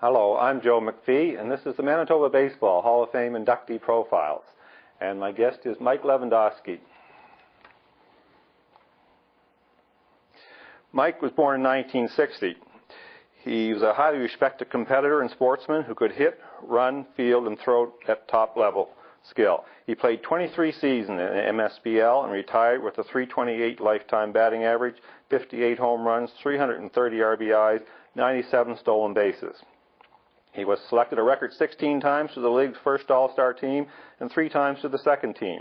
Hello, I'm Joe McPhee, and this is the Manitoba Baseball Hall of Fame inductee profiles. And my guest is Mike Levandosky. Mike was born in 1960. He was a highly respected competitor and sportsman who could hit, run, field, and throw at top level skill. He played 23 seasons in MSBL and retired with a .328 lifetime batting average, 58 home runs, 330 RBIs, 97 stolen bases. He was selected a record 16 times to the league's first All-Star team and 3 times to the second team.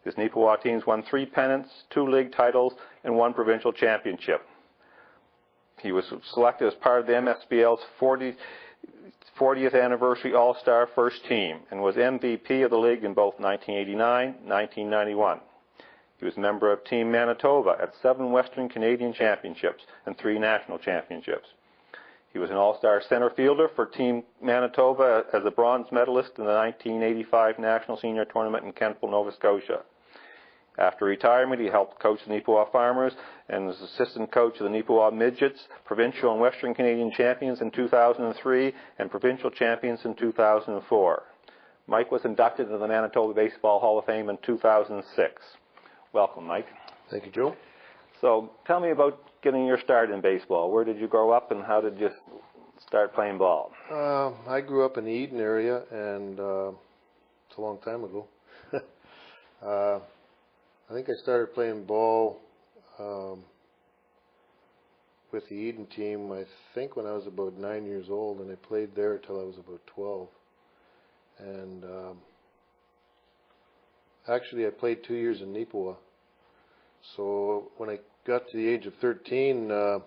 His Neepawa teams won 3 pennants, 2 league titles, and 1 provincial championship. He was selected as part of the MSBL's 40th anniversary All-Star first team and was MVP of the league in both 1989 and 1991. He was a member of Team Manitoba at 7 Western Canadian Championships and 3 national championships. He was an All-Star center fielder for Team Manitoba as a bronze medalist in the 1985 National Senior Tournament in Kentville, Nova Scotia. After retirement, he helped coach the Neepawa Farmers and was assistant coach of the Neepawa Midgets, provincial and Western Canadian champions in 2003 and provincial champions in 2004. Mike was inducted into the Manitoba Baseball Hall of Fame in 2006. Welcome, Mike. Thank you, Joe. So tell me about getting your start in baseball. Where did you grow up and how did you start playing ball? I grew up in the Eden area, and it's a long time ago. I think I started playing ball with the Eden team, I think when I was about 9 years old, and I played there until I was about 12. And actually I played 2 years in Neepawa. So when I got to the age of 13, the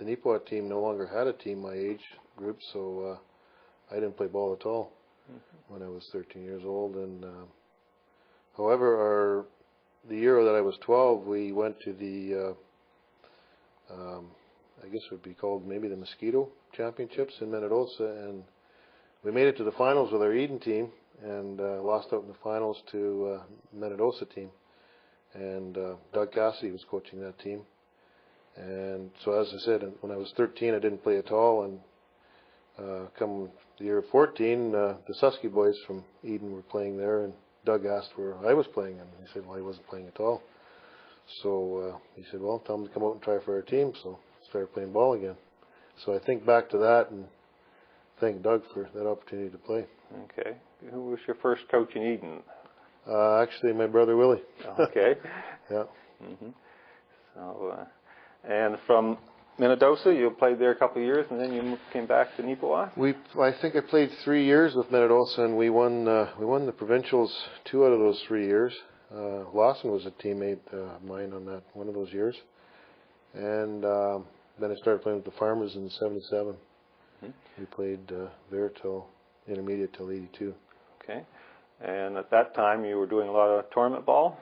Neepawa team no longer had a team my age group, so I didn't play ball at all when I was 13 years old. And however, the year that I was 12, we went to the, I guess it would be called maybe the Mosquito Championships in Minnedosa, and we made it to the finals with our Eden team and lost out in the finals to Minnedosa team. And Doug Cassidy was coaching that team. And so, as I said, when I was 13, I didn't play at all. And come the year of 14, the Susky boys from Eden were playing there, and Doug asked where I was playing, and he said, well, he wasn't playing at all. So he said, well, tell him to come out and try for our team. So I started playing ball again. So I think back to that and thank Doug for that opportunity to play. Okay. Who was your first coach in Eden? Actually, my brother Willie. Okay. Yeah. Mm-hmm. So, and from Minnedosa, you played there a couple of years, and then you came back to Neepawa? I think I played 3 years with Minnedosa, and we won the provincials 2 out of those 3 years. Lawson was a teammate of mine on that one of those years, and then I started playing with the Farmers in '77. Mm-hmm. We played there till intermediate till '82. Okay. And at that time, you were doing a lot of tournament ball?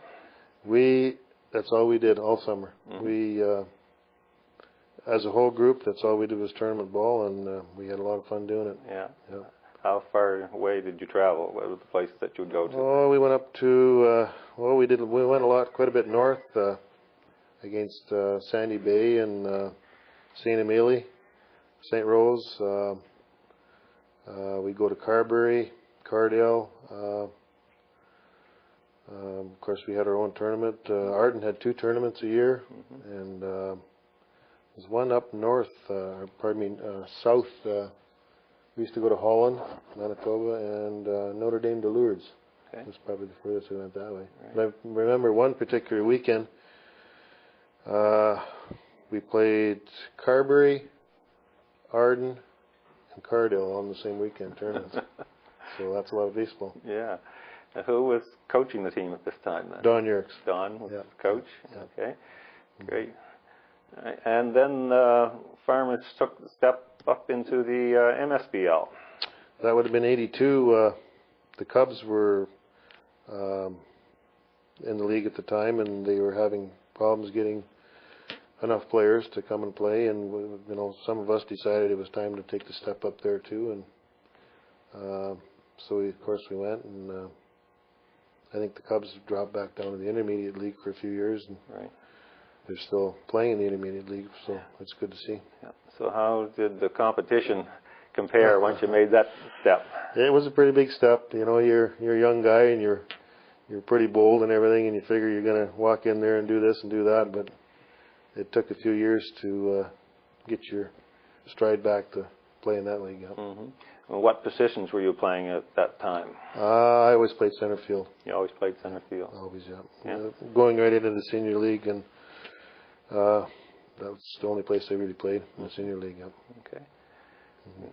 That's all we did all summer. Mm-hmm. We, as a whole group, that's all we did was tournament ball, and we had a lot of fun doing it. Yeah. How far away did you travel? What were the places that you would go to? Oh, we went up to, we went quite a bit north against Sandy Bay and St. Emile, St. Rose. We go to Carberry, Cardale. Of course, we had our own tournament. Arden had 2 tournaments a year, mm-hmm. and there's one up north, south. We used to go to Holland, Manitoba, and Notre Dame de Lourdes. Okay. That's probably the furthest we went that way. Right. But I remember one particular weekend, we played Carberry, Arden, and Cardale on the same weekend tournaments. So that's a lot of baseball. Yeah. Who was coaching the team at this time then? Don Yerkes. Don was the coach? Yeah. Okay. Great. And then Farmers took the step up into the MSBL. That would have been '82. The Cubs were in the league at the time, and they were having problems getting enough players to come and play. And some of us decided it was time to take the step up there too. And so of course we went, and I think the Cubs dropped back down to the intermediate league for a few years, and right. They're still playing in the intermediate league, so it's good to see. Yeah. So how did the competition compare once you made that step? It was a pretty big step. You know, you're a young guy and you're pretty bold and everything, and you figure you're going to walk in there and do this and do that, but it took a few years to get your stride back to play in that league. Yeah. Mm-hmm. Well, what positions were you playing at that time? I always played center field. You always played center field? Always, yeah. Yeah. Going right into the senior league, and that's the only place I really played, in the senior league. Yeah. Okay. Mm-hmm.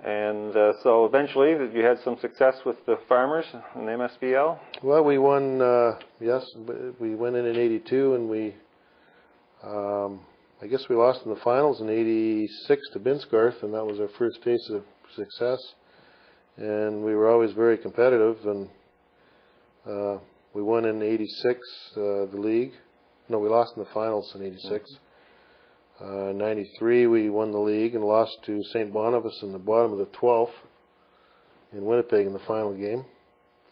And so eventually you had some success with the Farmers in the MSBL? Well, we won, yes, we went in '82, and we, I guess we lost in the finals in '86 to Binsgarth, and that was our first taste of success. And we were always very competitive, and we won in '86 the league. No, we lost in the finals in '86. '93 we won the league and lost to St. Boniface in the bottom of the 12th in Winnipeg in the final game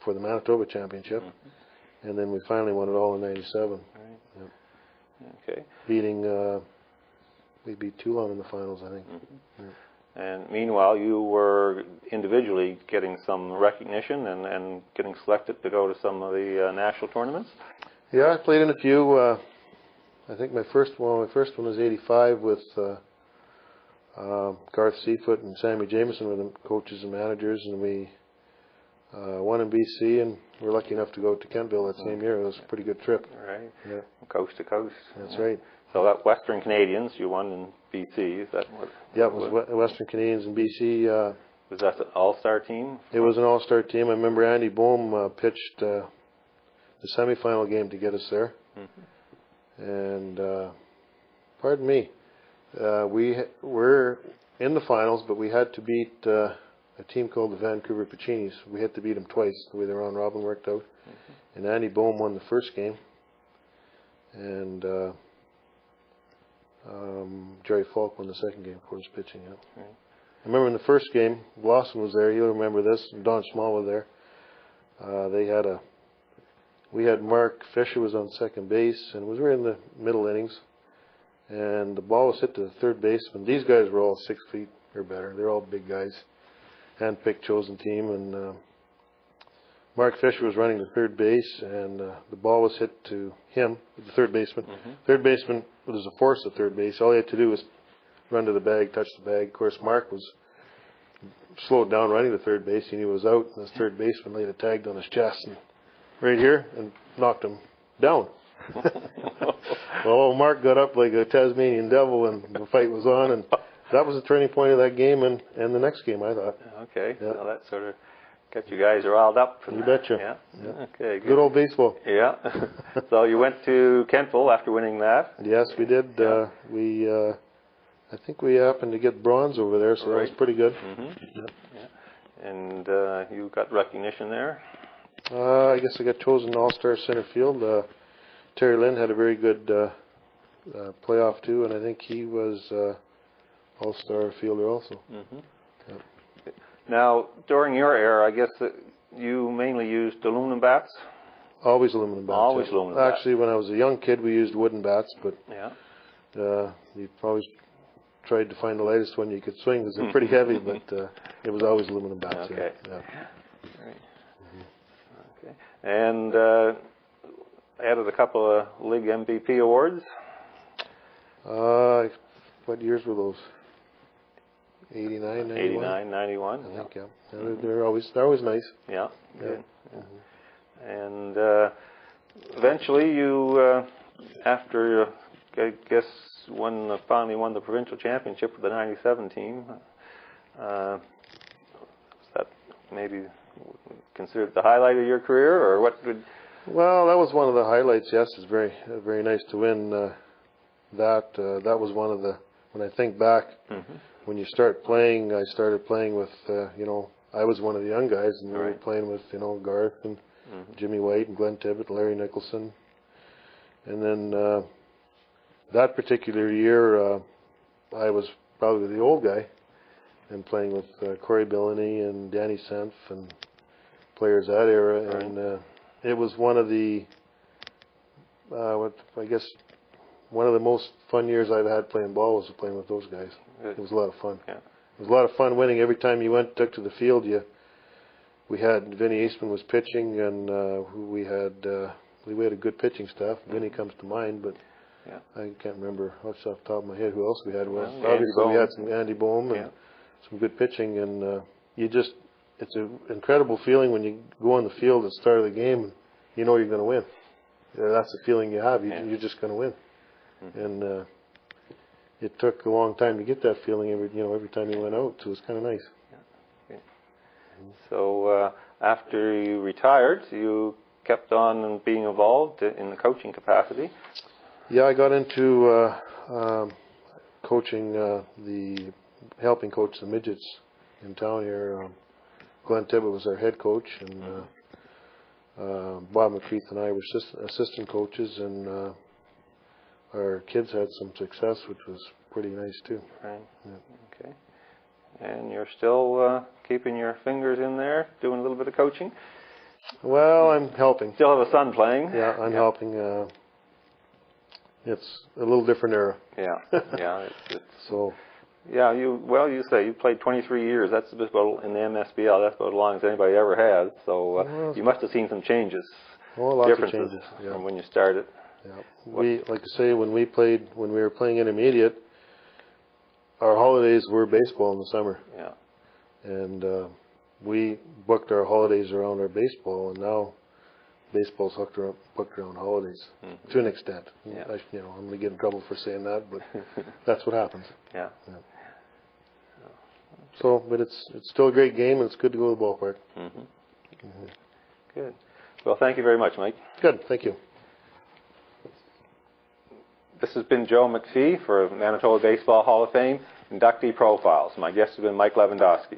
for the Manitoba Championship. And then we finally won it all in '97. Right. Yep. Okay. Beating, we beat Toulon in the finals, I think. Yeah. And meanwhile, you were individually getting some recognition and getting selected to go to some of the national tournaments? Yeah, I played in a few. I think my first one was '85 with Garth Seafoot and Sammy Jameson were the coaches and managers, and we won in BC, and we were lucky enough to go to Kentville that same year. It was a pretty good trip. Right. Yeah. Coast to coast. That's right. So that Western Canadians, you won in BC. Is that what? Yeah, it was Western Canadians in BC. Was that an all-star team? It was an all-star team. I remember Andy Bohm pitched the semifinal game to get us there. Mm-hmm. And pardon me, we were in the finals, but we had to beat a team called the Vancouver Paccinis. We had to beat them twice. The way the round robin worked out. Mm-hmm. And Andy Bohm won the first game, and Jerry Falk won the second game, of course, pitching. Yeah. Right. I remember in the first game, Lawson was there. You'll remember this. And Don Small was there. We had Mark Fisher was on second base, and we were in the middle innings, and the ball was hit to the third baseman. These guys were all 6 feet or better. They're all big guys, hand-picked, chosen team, and Mark Fisher was running to third base, and the ball was hit to him, the third baseman. Mm-hmm. Third baseman was a force at third base. All he had to do was run to the bag, touch the bag. Of course, Mark was slowed down running to third base. He knew he was out, and his third baseman laid a tag on his chest and right here and knocked him down. Well, Mark got up like a Tasmanian devil, and the fight was on, and that was the turning point of that game and the next game, I thought. Okay, yeah. So that sort of got you guys riled up. You betcha. Yeah. Yeah. Okay. Good old baseball. Yeah. So you went to Kentville after winning that. Yes, we did. Yeah. I think we happened to get bronze over there, so right. That was pretty good. Mm-hmm. Yeah. And you got recognition there. I guess I got chosen All-Star center field. Terry Lynn had a very good playoff too, and I think he was All-Star fielder also. Mm-hmm. Yeah. Now, during your era, I guess that you mainly used aluminum bats? Always aluminum bats. Always aluminum bats. Actually, when I was a young kid, we used wooden bats, but you always tried to find the lightest one you could swing because they're pretty heavy, but it was always aluminum bats. Okay. Yeah. Right. Mm-hmm. Okay. And added a couple of league MVP awards. What years were those? 89, 91? 89, 91. I think, yeah. They're always nice. Yeah. Good. Yeah. Mm-hmm. And eventually you, after, I guess, finally won the provincial championship with the 97 team, was that maybe considered the highlight of your career, or what would... Well, that was one of the highlights, yes. It's very, very nice to win that. That was one of the... When I think back, mm-hmm. When you start playing, I started playing with, I was one of the young guys, and we were playing with, Garth and mm-hmm. Jimmy White and Glenn Tibbett and Larry Nicholson. And then that particular year, I was probably the old guy, and playing with Corey Billany and Danny Senf and players that era. Right. And it was one of the, one of the most fun years I've had playing ball was playing with those guys. Good. It was a lot of fun. Yeah. was a lot of fun winning. Every time you took to the field, we had Vinny Eastman was pitching, and we had a good pitching staff. Vinny comes to mind, but I can't remember off the top of my head who else we had. Well, obviously we had some Andy Boehm and some good pitching, and it's an incredible feeling when you go on the field at the start of the game and you know you're going to win. That's the feeling you have. You're just going to win, and it took a long time to get that feeling every time you went out. So it was kind of nice. So after you retired, you kept on being involved in the coaching capacity. Yeah, I got into coaching, helping coach the midgets in town here. Glenn Tibbett was our head coach, and Bob McCreath and I were assistant coaches, and our kids had some success, which was pretty nice too. Right. Yeah. Okay. And you're still keeping your fingers in there, doing a little bit of coaching? Well, I'm helping. Still have a son playing? Yeah, I'm helping. It's a little different era. Yeah. It's so. Yeah, you say you played 23 years. That's about in the MSBL. That's about as long as anybody ever has. So you must have seen some changes. Oh, lots differences of changes from when you started. Yeah, we like to say when we were playing intermediate, our holidays were baseball in the summer. Yeah. And we booked our holidays around our baseball, and now baseball's booked around holidays to an extent. Yeah. I'm going to get in trouble for saying that, but that's what happens. Yeah. So, but it's still a great game, and it's good to go to the ballpark. Good. Well, thank you very much, Mike. Good. Thank you. This has been Joe McPhee for Manitoba Baseball Hall of Fame Inductee Profiles. My guest has been Mike Levandosky.